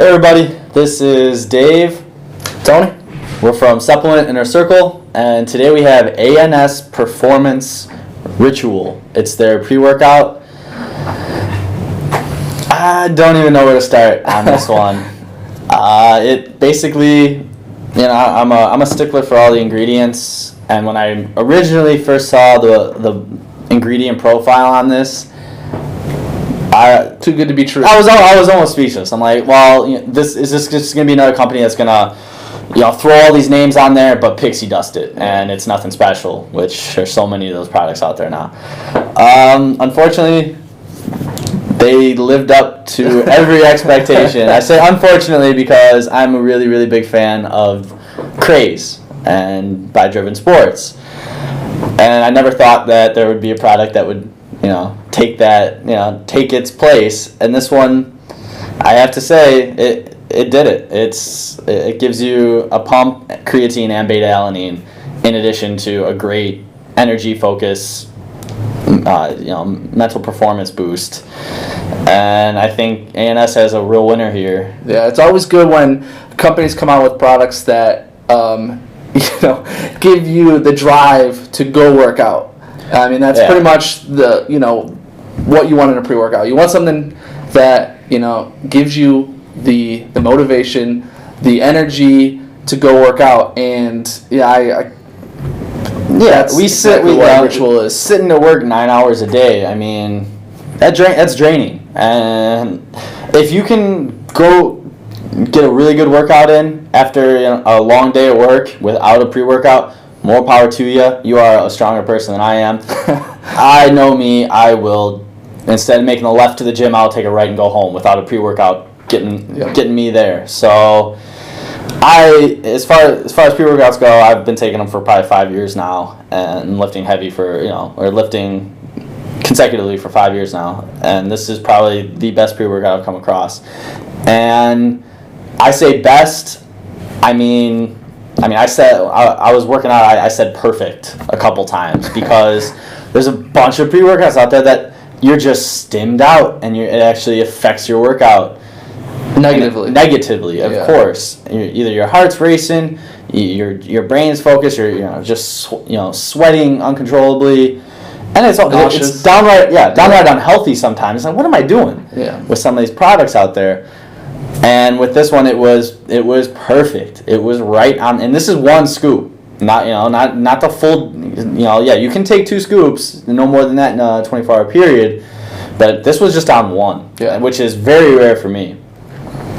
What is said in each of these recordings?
Hey everybody, this is Dave, Tony. We're from Supplement Inner Circle, and today we have ANS Performance Ritual. It's their pre-workout. I don't even know where to start on this one. It basically, I'm a stickler for all the ingredients, and when I originally first saw the ingredient profile on this, too good to be true. I was almost speechless. I'm like, well, this is just going to be another company that's going to, throw all these names on there, but pixie dust it, and it's nothing special. Which there's so many of those products out there now. Unfortunately, they lived up to every expectation. I say unfortunately because I'm a really, really big fan of Craze and by Driven Sports, and I never thought that there would be a product that would take its place. And this one, I have to say, it did it. It gives you a pump, creatine and beta-alanine, in addition to a great energy focus, mental performance boost. And I think ANS has a real winner here. Yeah, it's always good when companies come out with products that give you the drive to go work out. I mean, that's pretty much what you want in a pre-workout. You want something that gives you the motivation, the energy to go work out. And Ritual is sitting to work 9 hours a day. I mean, that's draining. And if you can go get a really good workout in after a long day at work without a pre-workout, more power to you. You are a stronger person than I am. I know me. I will, instead of making a left to the gym, I'll take a right and go home without a pre-workout getting me there. So, as far as pre-workouts go, I've been taking them for probably 5 years now, and lifting heavy or lifting consecutively for 5 years now. And this is probably the best pre-workout I've come across. And I say best. I mean, I said I was working out. I said perfect a couple times because there's a bunch of pre-workouts out there that you're just stimmed out, and it actually affects your workout negatively, of course. Either your heart's racing, your brain's focused, you're just sweating uncontrollably, and it's downright unhealthy sometimes. It's like, what am I doing with some of these products out there? And with this one, it was perfect. It was right on, and this is one scoop, not the full. You can take 2 scoops, no more than that in a 24-hour period, but this was just on one, which is very rare for me.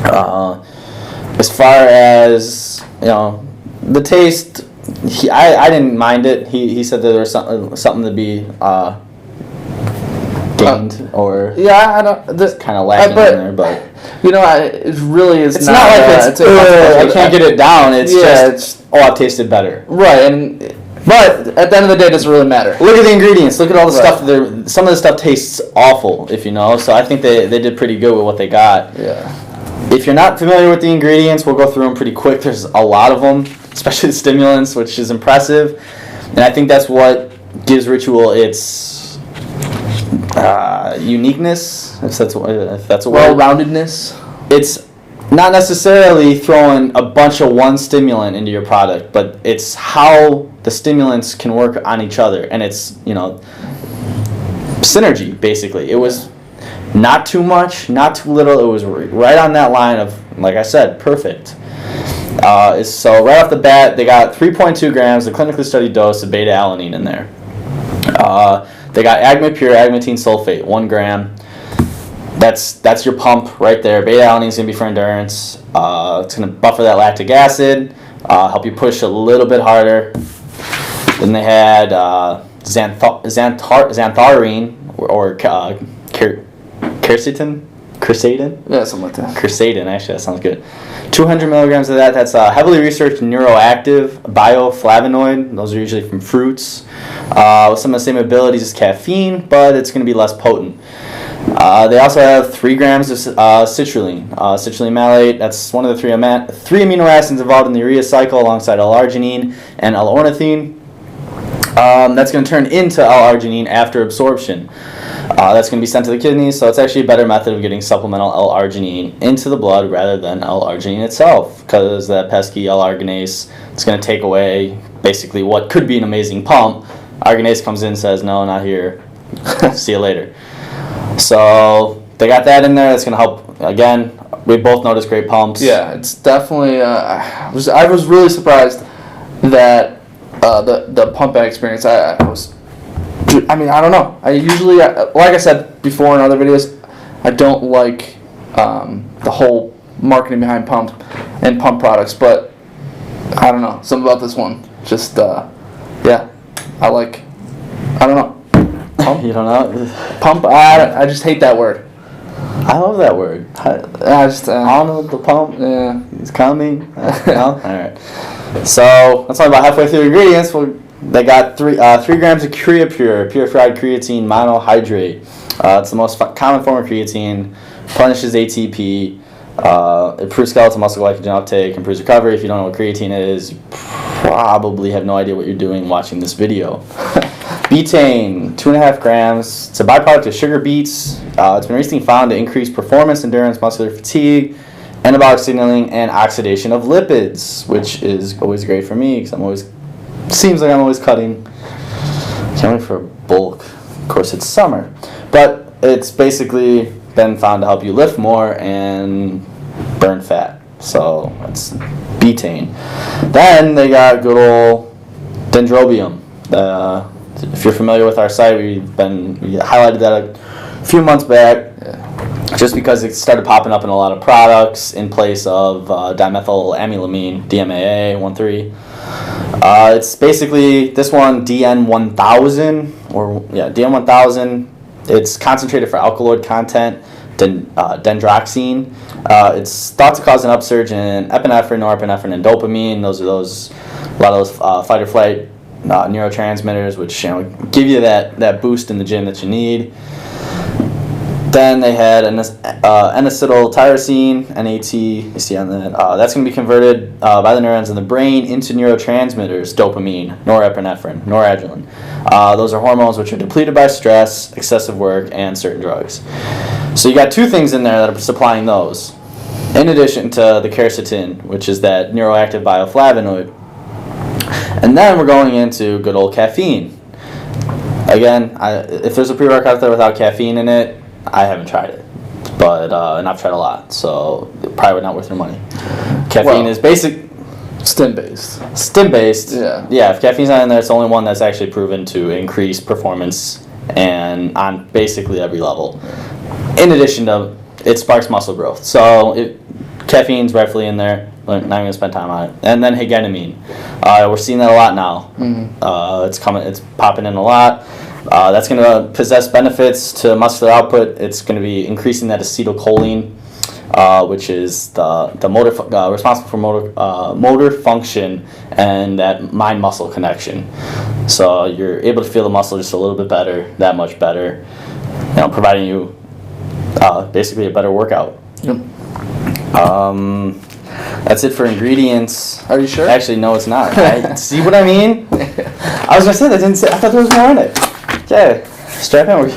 As far as the taste, I didn't mind it. He said that there was something to be gained or I don't. It's kind of lacking in there, but. It really is. It's not like I can't get it down. It's I've tasted better. Right, but at the end of the day, it doesn't really matter. Look at the ingredients. Look at all the stuff. Some of the stuff tastes awful, if you know. So I think they did pretty good with what they got. Yeah. If you're not familiar with the ingredients, we'll go through them pretty quick. There's a lot of them, especially the stimulants, which is impressive. And I think that's what gives Ritual its uniqueness, if that's a word. Well-roundedness. It's not necessarily throwing a bunch of one stimulant into your product, but it's how the stimulants can work on each other, and it's synergy basically. It was not too much, not too little. It was right on that line of, like I said, perfect. So right off the bat, they got 3.2 grams, the clinically studied dose of beta-alanine in there. They got Agma Pure Agmatine Sulfate, 1 gram. That's your pump right there. Beta-alanine is going to be for endurance. It's going to buffer that lactic acid, help you push a little bit harder. Then they had xantharine or quercetin? Yeah, something like that. Quercetin, actually, that sounds good. 200 milligrams of that. That's a heavily researched neuroactive bioflavonoid. Those are usually from fruits. With some of the same abilities as caffeine, but it's going to be less potent. They also have 3 grams of citrulline. Citrulline malate, that's one of the 3 amino acids involved in the urea cycle alongside L-arginine and L-ornithine. That's going to turn into L-arginine after absorption. That's going to be sent to the kidneys, so it's actually a better method of getting supplemental L-arginine into the blood rather than L-arginine itself, because that pesky L-arginase is going to take away basically what could be an amazing pump. Arginase comes in and says, no, not here. See you later. So they got that in there. That's going to help. Again, we both noticed great pumps. Yeah, it's definitely. I was really surprised that the pump experience. I mean, I don't know. I usually, like I said before in other videos, I don't like the whole marketing behind pump and pump products, but I don't know. Something about this one, just yeah, I don't know. Pump? You don't know? Pump. I just hate that word. I love that word. I just I don't know the pump. Yeah, it's coming. No? All right. So let's talk about halfway through the ingredients. They got 3 grams of Creapure, purified creatine monohydrate. It's the most common form of creatine. Replenishes ATP. Improves skeletal muscle glycogen uptake. Improves recovery. If you don't know what creatine is, you probably have no idea what you're doing watching this video. Betaine, 2.5 grams. It's a byproduct of sugar beets. It's been recently found to increase performance, endurance, muscular fatigue, anabolic signaling, and oxidation of lipids, which is always great for me because seems like I'm always cutting. Can't wait for bulk. Of course, it's summer, but it's basically been found to help you lift more and burn fat. So it's betaine. Then they got good old dendrobium. If you're familiar with our site, we highlighted that a few months back, just because it started popping up in a lot of products in place of dimethylamylamine, DMAA 1,3. It's basically this one, DN1000, DN1000. It's concentrated for alkaloid content, dendroxine. It's thought to cause an upsurge in epinephrine, norepinephrine, and dopamine. Those are a lot of those fight or flight neurotransmitters, which give you that boost in the gym that you need. Then they had N-acetyltyrosine, NAT, you see on that. That's going to be converted by the neurons in the brain into neurotransmitters, dopamine, norepinephrine, noradrenaline. Those are hormones which are depleted by stress, excessive work, and certain drugs. So you got 2 things in there that are supplying those, in addition to the quercetin, which is that neuroactive bioflavonoid. And then we're going into good old caffeine. Again, if there's a pre-workout out there without caffeine in it, I haven't tried it, but and I've tried a lot, so probably not worth your money. Caffeine is basic. Stim-based. Stim-based. Yeah. Yeah, if caffeine's not in there, it's the only one that's actually proven to increase performance and on basically every level. In addition to, it sparks muscle growth. So caffeine's rightfully in there. We're not going to spend time on it. And then hegetamine. We're seeing that a lot now. Mm-hmm. It's popping in a lot. That's going to possess benefits to muscular output. It's going to be increasing that acetylcholine, which is the motor responsible for motor function and that mind-muscle connection. So you're able to feel the muscle just a little bit better, that much better, providing you basically a better workout. Yep. That's it for ingredients. Are you sure? Actually, no, it's not. See what I mean? I was gonna say that didn't say. I thought there was more in it. Okay, strap in.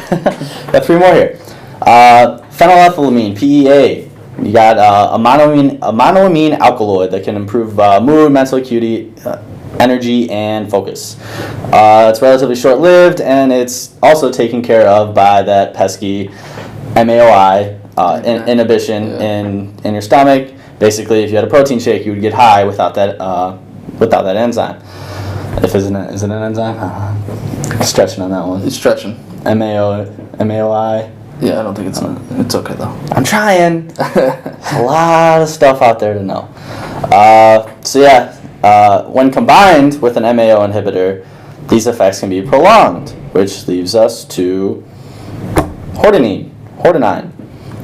Got 3 more here. Phenylethylamine, PEA. You got a monoamine alkaloid that can improve mood, mental acuity, energy, and focus. It's relatively short-lived, and it's also taken care of by that pesky MAOI inhibition in your stomach. Basically, if you had a protein shake, you would get high without that enzyme. Is it an enzyme? Stretching on that one. It's stretching. MAOI. Yeah, I don't think it's okay though. I'm trying. There's a lot of stuff out there to know. When combined with an MAO inhibitor, these effects can be prolonged, which leaves us to hordenine.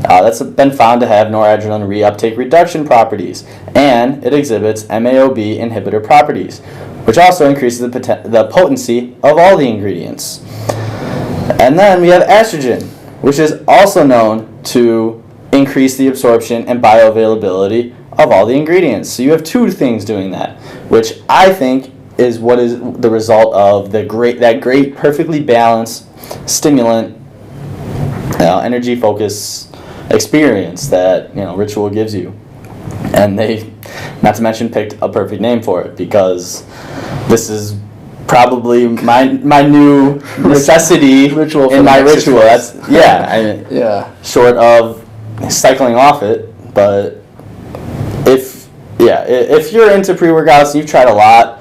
That's been found to have noradrenaline reuptake reduction properties, and it exhibits MAOB inhibitor properties, which also increases the potency of all the ingredients. And then we have estrogen, which is also known to increase the absorption and bioavailability of all the ingredients. So you have 2 things doing that, which I think is what is the result of that great, perfectly balanced stimulant energy focus experience that Ritual gives you. And they, not to mention, picked a perfect name for it, because this is probably my new necessity Ritual in my ritual. exercise. That's yeah. Short of cycling off it, but if you're into pre-workouts and you've tried a lot,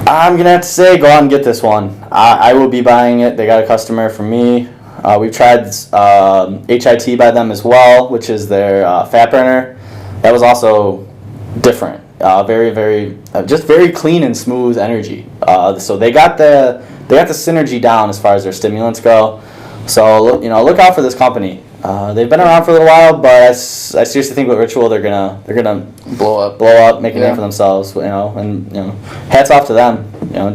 I'm gonna have to say go out and get this one. I will be buying it. They got a customer from me. We've tried HIT by them as well, which is their fat burner. That was also different. Very, very, just very clean and smooth energy. So they got the synergy down as far as their stimulants go. So look out for this company. They've been around for a little while, but I seriously think with Ritual they're gonna blow up, make a name for themselves. And hats off to them.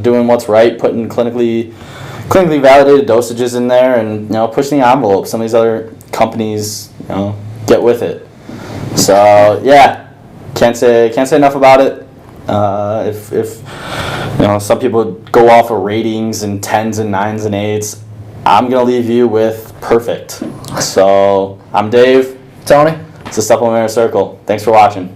Doing what's right, putting clinically validated dosages in there, and pushing the envelope. Some of these other companies, get with it. So yeah, can't say enough about it. If some people go off of ratings and 10s and 9s and 8s, I'm gonna leave you with perfect. So I'm Dave. Tony. It's the Supplementary Circle. Thanks for watching.